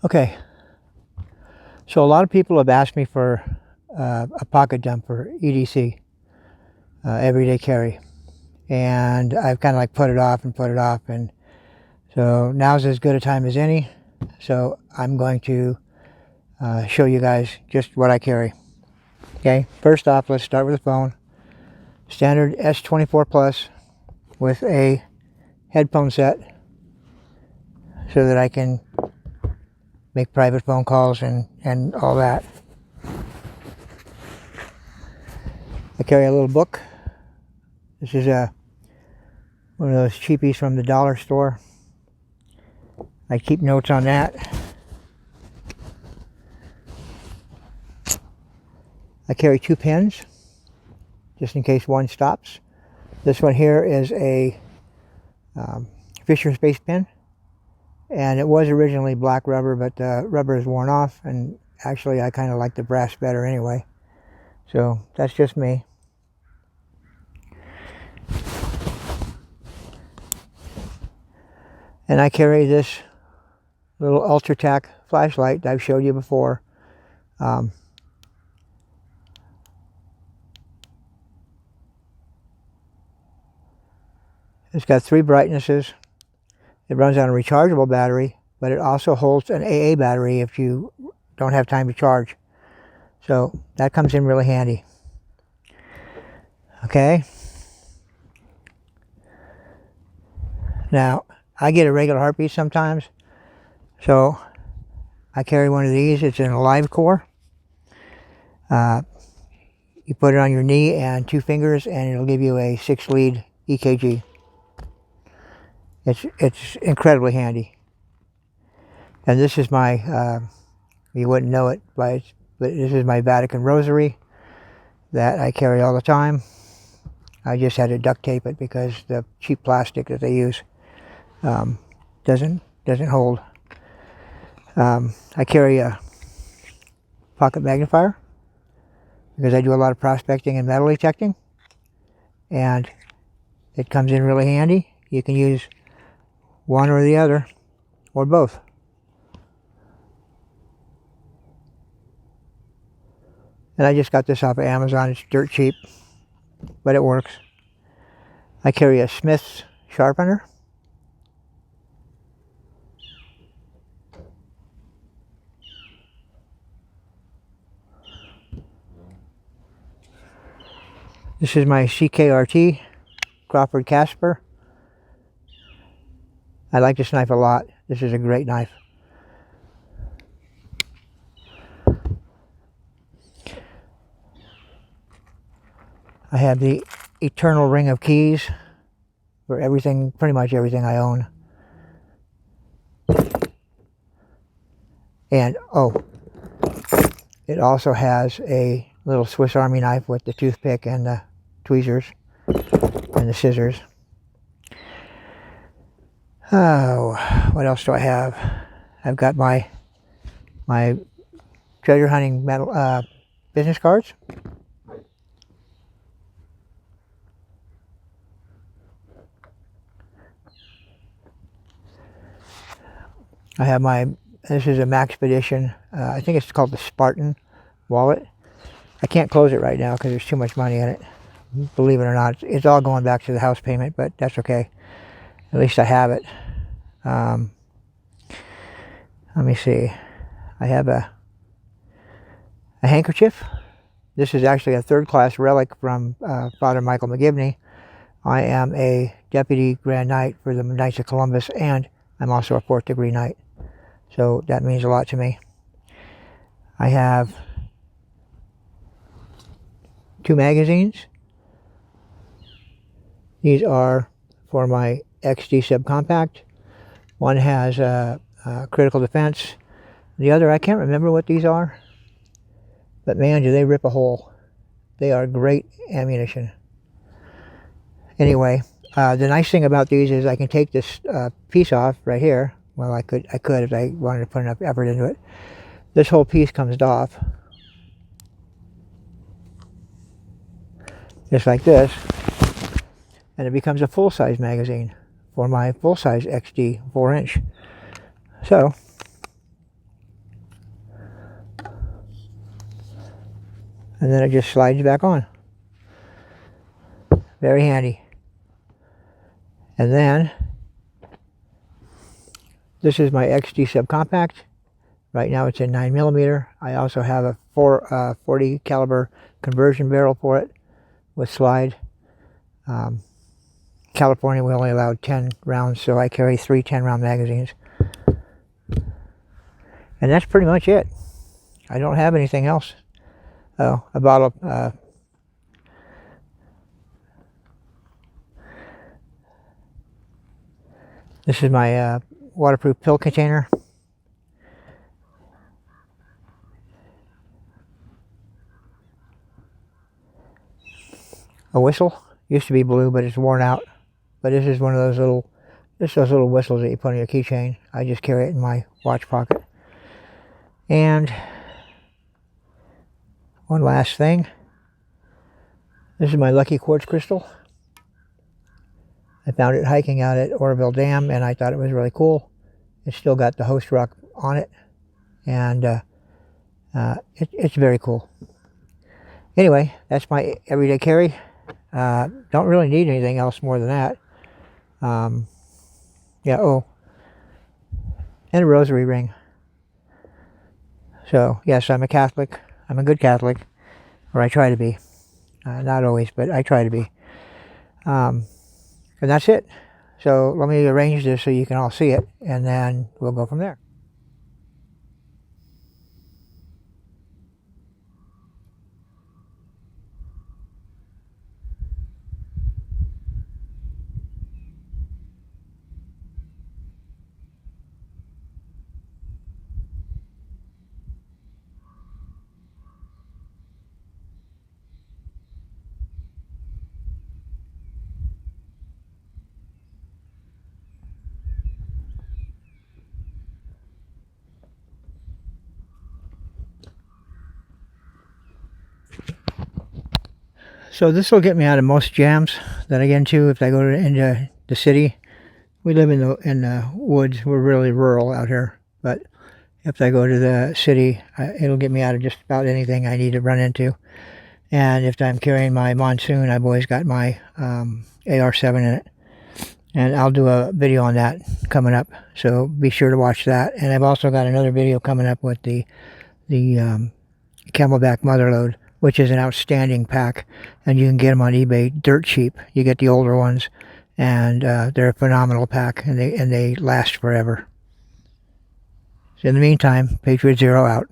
Okay, so a lot of people have asked me for a pocket dump for EDC, everyday carry, and I've kind of like put it off, and so now's as good a time as any. So I'm going to show you guys just what I carry. Okay, first off, let's start with the phone. Standard S24 Plus with a headphone set so that I can make private phone calls and all that. I carry a little book. This is one of those cheapies from the dollar store. I keep notes on that. I carry 2 pens just in case one stops. This one here is a Fisher Space pen, and it was originally black rubber, but the rubber is worn off, and actually I kind of like the brass better anyway. So that's just me. And I carry this little Ultra-Tac flashlight that I've showed you before. It's got 3 brightnesses. It runs on a rechargeable battery, but it also holds an AA battery if you don't have time to charge. So that comes in really handy. Okay. Now, I get a regular heartbeat sometimes, so I carry one of these. It's an Alive Core. You put it on your knee and 2 fingers, and it'll give you a 6-lead EKG. It's incredibly handy. And this is my, you wouldn't know it, but this is my Vatican Rosary that I carry all the time. I just had to duct tape it because the cheap plastic that they use doesn't hold. I carry a pocket magnifier because I do a lot of prospecting and metal detecting, and it comes in really handy. You can use one or the other, or both. And I just got this off of Amazon. It's dirt cheap, but it works. I carry a Smith's sharpener. This is my CKRT Crawford Casper. I like this knife a lot. This is a great knife. I have the Eternal Ring of Keys for everything, pretty much everything I own. And oh, it also has a little Swiss Army knife with the toothpick and the tweezers and the scissors. Oh, what else do I have? I've got my treasure hunting metal business cards. I have this is a Maxpedition, I think it's called the Spartan wallet. I can't close it right now because there's too much money in it. Believe it or not, it's all going back to the house payment, but that's okay. At least I have it. Let me see. I have a handkerchief. This is actually a 3rd-class relic from Father Michael McGivney. I am a Deputy Grand Knight for the Knights of Columbus, and I'm also a 4th-degree Knight. So that means a lot to me. I have 2 magazines. These are for my XD subcompact. One has critical defense. The other, I can't remember what these are, but man, do they rip a hole. They are great ammunition. Anyway, the nice thing about these is I can take this piece off right here. Well, I could if I wanted to put enough effort into it. This whole piece comes off, just like this, and it becomes a full-size magazine for my full-size XD 4-inch. So and then it just slides back on. Very handy. And then this is my XD subcompact. Right now it's in 9mm. I also have a 40 caliber conversion barrel for it with slide. California, we only allowed 10 rounds, so I carry 3 10-round magazines. And that's pretty much it. I don't have anything else. Oh, a bottle of this is my waterproof pill container. A whistle. Used to be blue, but it's worn out. But this is one of those little, those little whistles that you put on your keychain. I just carry it in my watch pocket. And one last thing. This is my lucky quartz crystal. I found it hiking out at Oroville Dam, and I thought it was really cool. It's still got the host rock on it, and it's very cool. Anyway, that's my everyday carry. Don't really need anything else more than that. Yeah, oh, and a rosary ring. So, yes, I'm a Catholic. I'm a good Catholic, or I try to be. Not always, but I try to be. And that's it. So let me arrange this so you can all see it, and then we'll go from there. So this will get me out of most jams that I get into if I go into the city. We live in the woods. We're really rural out here. But if I go to the city, it'll get me out of just about anything I need to run into. And if I'm carrying my Monsoon, I've always got my AR-7 in it. And I'll do a video on that coming up. So be sure to watch that. And I've also got another video coming up with the Camelback Motherlode, which is an outstanding pack, and you can get them on eBay dirt cheap. You get the older ones, and they're a phenomenal pack, and they last forever. So in the meantime, Patriot Zero out.